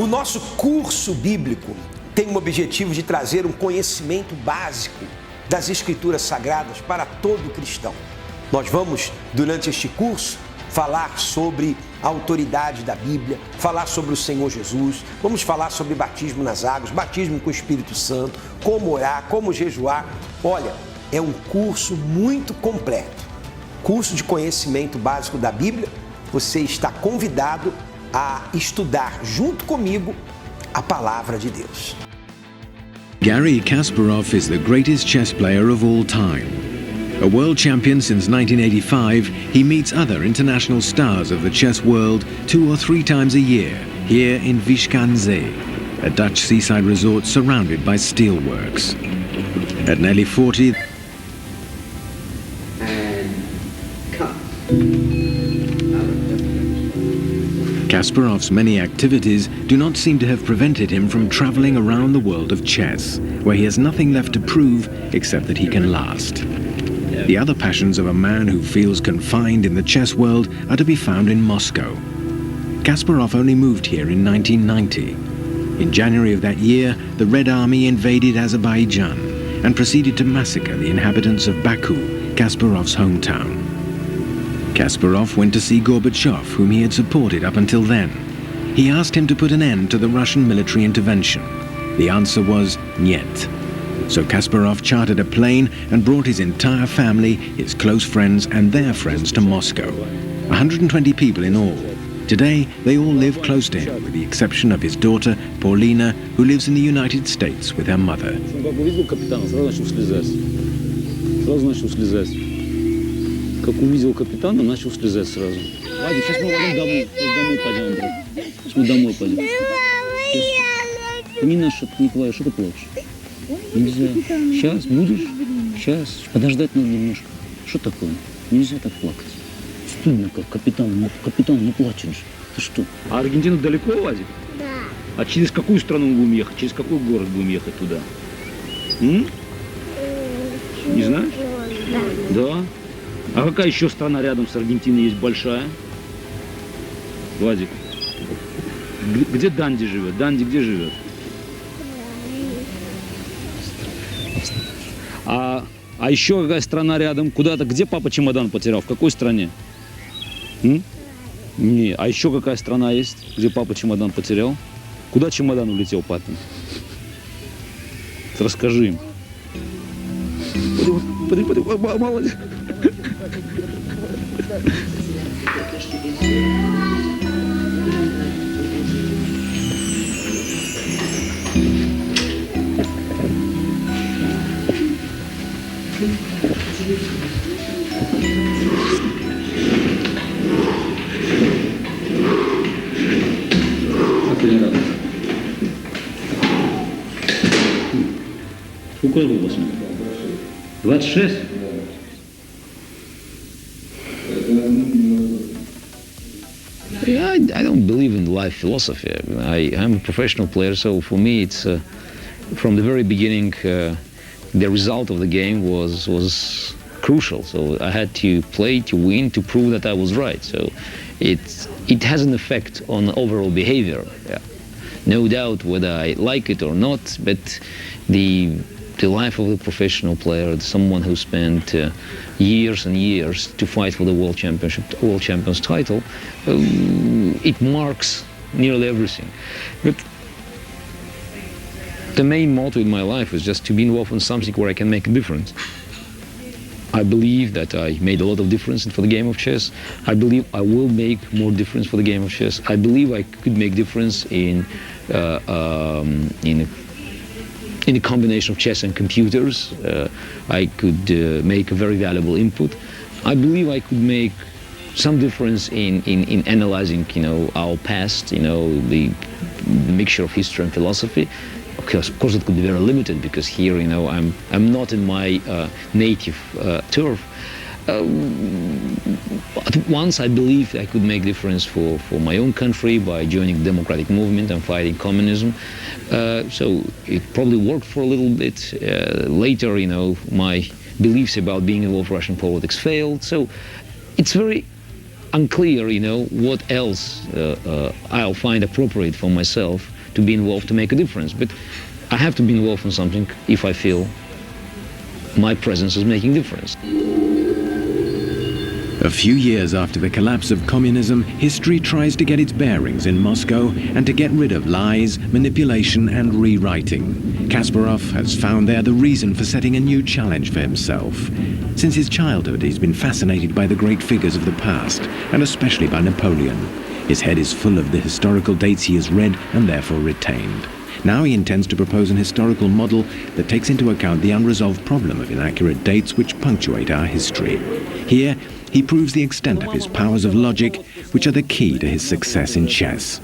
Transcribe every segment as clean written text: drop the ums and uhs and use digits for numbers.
O nosso curso bíblico tem o objetivo de trazer um conhecimento básico das Escrituras Sagradas para todo cristão. Nós vamos, durante este curso, falar sobre a autoridade da Bíblia, falar sobre o Senhor Jesus, vamos falar sobre batismo nas águas, batismo com o Espírito Santo, como orar, como jejuar. Olha, é um curso muito completo. Curso de conhecimento básico da Bíblia, você está convidado a estudar junto comigo a palavra de Deus. Garry Kasparov is the greatest chess player of all time. A world champion since 1985, he meets other international stars of the chess world 2 or 3 times a year, here in Viškánské, a Dutch seaside resort surrounded by steelworks. At nearly 40, Kasparov's many activities do not seem to have prevented him from traveling around the world of chess, where he has nothing left to prove except that he can last. The other passions of a man who feels confined in the chess world are to be found in Moscow. Kasparov only moved here in 1990. In January of that year, the Red Army invaded Azerbaijan and proceeded to massacre the inhabitants of Baku, Kasparov's hometown. Kasparov went to see Gorbachev, whom he had supported up until then. He asked him to put an end to the Russian military intervention. The answer was "Niet." So Kasparov chartered a plane and brought his entire family, his close friends and their friends to Moscow. 120 people in all. Today, they all live close to him, with the exception of his daughter, Paulina, who lives in the United States with her mother. Как увидел капитана, начал слезать сразу. Вадик, сейчас мы домой пойдем, брат. Сейчас мы домой пойдем. Ты не наш, что ты не плачешь, что ты плачешь? Нельзя. Сейчас будешь? Сейчас. Подождать надо немножко. Что такое? Нельзя так плакать. Стыдно, как капитан. Ну, капитан, не плачешь же. Ты что? А Аргентина далеко, Вадик? Да. А через какую страну мы будем ехать? Через какой город будем ехать туда? Не знаешь? Да. Да? А какая еще страна рядом с Аргентиной есть большая? Владик, где Данди живет? Данди где живет? А еще какая страна рядом? Куда-то, где папа чемодан потерял? В какой стране? Не, а еще какая страна есть, где папа чемодан потерял? Куда чемодан улетел, папин? Расскажи им. Смотри, молодец. Сколько лет у вас? 26? I don't believe in life philosophy. I'm a professional player, so for me it's from the very beginning the result of the game was crucial. So I had to play to win, to prove that I was right. So it has an effect on overall behavior. Yeah. No doubt whether I like it or not, but the life of a professional player, someone who spent years and years to fight for the world champions title, it marks nearly everything. But the main motto in my life is just to be involved in something where I can make a difference. I believe that I made a lot of difference for the game of chess. I believe I will make more difference for the game of chess. I believe I could make difference in a combination of chess and computers. I could make a very valuable input. I believe I could make some difference in analyzing, our past, the mixture of history and philosophy. Of course, it could be very limited because here, I'm not in my native turf. But once I believed I could make difference for my own country by joining the democratic movement and fighting communism. So it probably worked for a little bit. Later, my beliefs about being involved in Russian politics failed. So it's very unclear, what else I'll find appropriate for myself to be involved to make a difference. But I have to be involved in something if I feel my presence is making a difference. A few years after the collapse of communism, history tries to get its bearings in Moscow and to get rid of lies, manipulation and rewriting. Kasparov has found there the reason for setting a new challenge for himself. Since his childhood, he's been fascinated by the great figures of the past, and especially by Napoleon. His head is full of the historical dates he has read and therefore retained. Now he intends to propose an historical model that takes into account the unresolved problem of inaccurate dates which punctuate our history. Here, he proves the extent of his powers of logic, which are the key to his success in chess.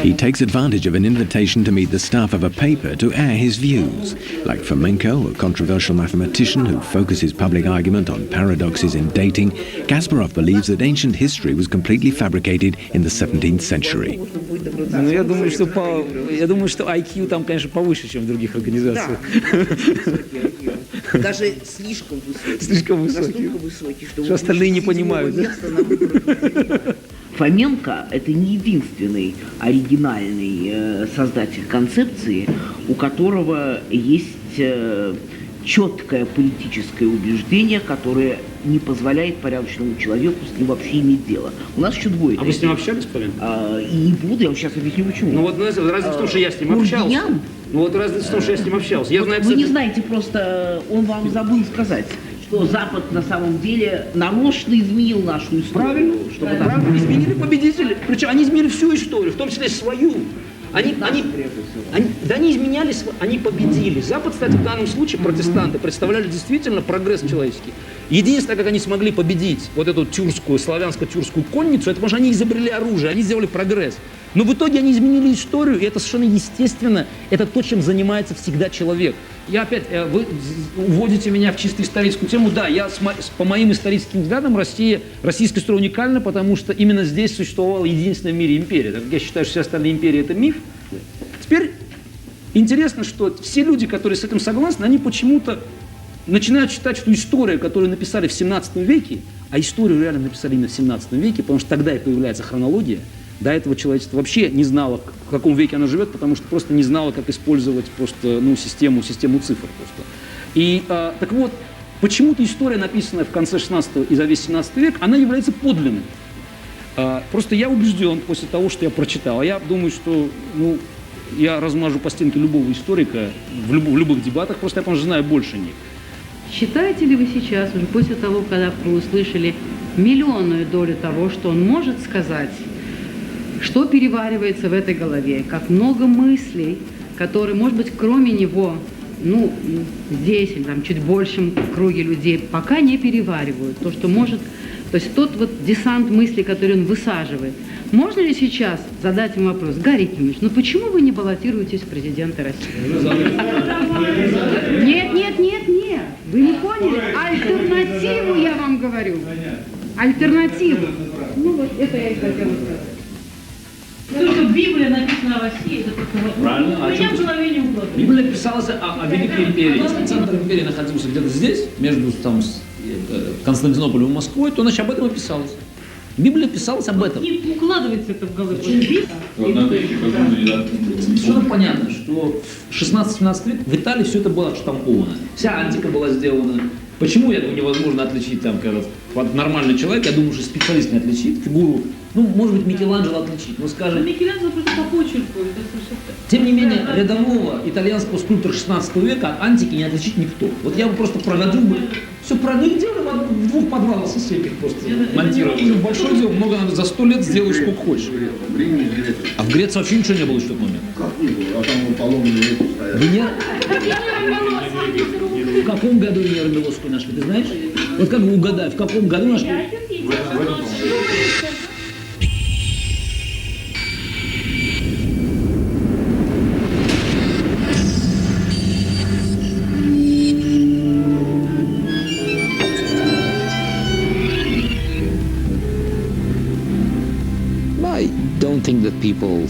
He takes advantage of an invitation to meet the staff of a paper to air his views. Like Fomenko, a controversial mathematician who focuses public argument on paradoxes in dating, Kasparov believes that ancient history was completely fabricated in the 17th century. Я думаю, что IQ там, конечно, повыше, чем в других организациях. Даже слишком высокий. Слишком высокий. Настолько высокий, Что остальные не понимают. Фоменко – это не единственный оригинальный создатель концепции, у которого есть четкое политическое убеждение, которое не позволяет порядочному человеку с ним вообще иметь дело. У нас еще двое. А вы с ним общались, Фоменко? И не буду, я вам сейчас объясню, почему. Ну вот разница в том, что я с ним общался. Ну вот разница в том, что я с ним общался. Я знаю, вы не знаете, просто он вам забыл сказать, что Запад на самом деле нарочно изменил нашу историю. Правильно, чтобы правильно. Изменили победители. Причем они изменили всю историю, в том числе свою. Они изменяли, они победили. Запад, кстати, в данном случае, протестанты, представляли действительно прогресс человеческий. Единственное, как они смогли победить вот эту тюркскую, славянско-тюркскую конницу, это потому что они изобрели оружие, они сделали прогресс. Но в итоге они изменили историю, и это совершенно естественно, это то, чем занимается всегда человек. Я опять, вы уводите меня в чисто историческую тему. Да, по моим историческим взглядам российская история уникальна, потому что именно здесь существовала единственная в мире империя. Так как я считаю, что все остальные империи – это миф. Теперь интересно, что все люди, которые с этим согласны, они почему-то начинают считать, что история, которую написали в 17 веке, а историю реально написали именно в 17 веке, потому что тогда и появляется хронология. До этого человечество вообще не знало, в каком веке оно живет, потому что просто не знало, как использовать просто, систему цифр просто. И так вот, почему-то история, написанная в конце 16 и за весь 17 век, она является подлинной. Просто я убежден после того, что я прочитал. Я думаю, что я размажу по стенке любого историка в любых дебатах, просто я, потому что знаю больше них. Считаете ли вы сейчас, уже после того, когда вы услышали миллионную долю того, что он может сказать, что переваривается в этой голове, как много мыслей, которые, может быть, кроме него, здесь или там чуть большем круге людей, пока не переваривают то, что может, то есть тот вот десант мыслей, который он высаживает. Можно ли сейчас задать ему вопрос: Гарри Кимович, почему вы не баллотируетесь в президенты России? Нет, вы не поняли? Альтернативу я вам говорю. Альтернативу. Вот это я и хотела сказать. То, что Библия написана о России, это только правильно. У меня в голове не укладывается. Библия писалась о Великой империи. Если центр империи находился где-то здесь, между Константинополем и Москвой, то об этом и писалось. Библия писалась об этом. Не укладывается это в голову. Совершенно понятно, что в 16-17 век в Италии все это было отштамповано. Вся антика была сделана. Почему, я думаю, невозможно отличить когда нормальный человек, я думаю, что специалист не отличит фигуру. Может быть, Микеланджело отличит, но скажем... Микеланджело просто по почерку. Тем не менее, рядового итальянского скульптора 16 века от антики не отличить никто. Вот я бы просто проводил бы... Все делали в двух подвалах соседних просто монтировали. Большое дело, много надо, за 100 лет сделаешь сколько хочешь. А в Греции вообще ничего не было в тот момент. Как не было? А там поломанные эти стоят. В каком году Венеру Милосскую нашли, ты знаешь? Вот как бы угадай, в каком году нашли? I don't think that people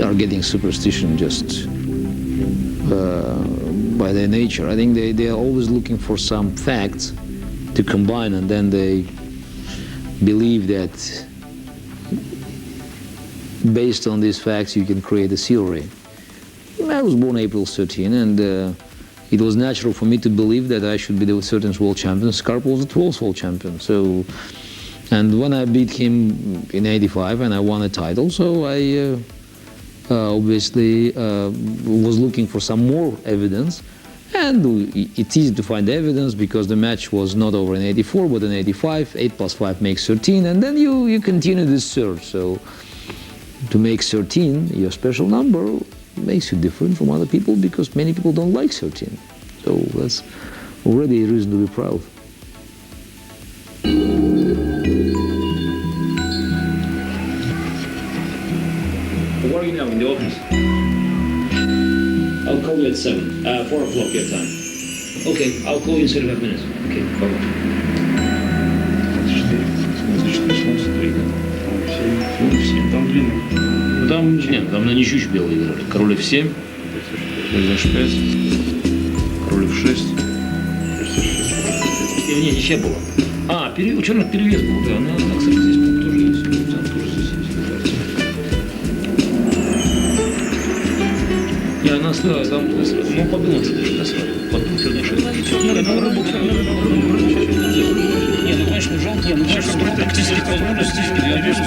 are getting superstition just by their nature. I think they are always looking for some facts to combine, and then they believe that based on these facts, you can create a theory. I was born April 13, and it was natural for me to believe that I should be the 13th world champion. Kasparov was the 12th world champion. So, and when I beat him in '85 and I won a title, so I obviously was looking for some more evidence. And it's easy to find evidence because the match was not over in '84 but in '85. 8 plus 5 makes 13, and then you continue this search. So to make 13 your special number makes you different from other people because many people don't like 13. So that's already a reason to be proud. Where are you now, in the office? I'll call you at 7, 4 o'clock your time. Okay, I'll call you in 75 minutes. Okay, bye-bye. Там длинный. Ну там, нет, там на ничью белые играли. Король F7, король H5, король F6. Не, ничья была. А, у черных перевес был, да, ну, так, кстати, здесь пункт тоже есть. Там тоже здесь есть. Не, она стоила, там, ну, побила, кстати, на свадьбу. Потом черный 6. Не, ну, конечно, жалко, ну, конечно, практически, я вижу,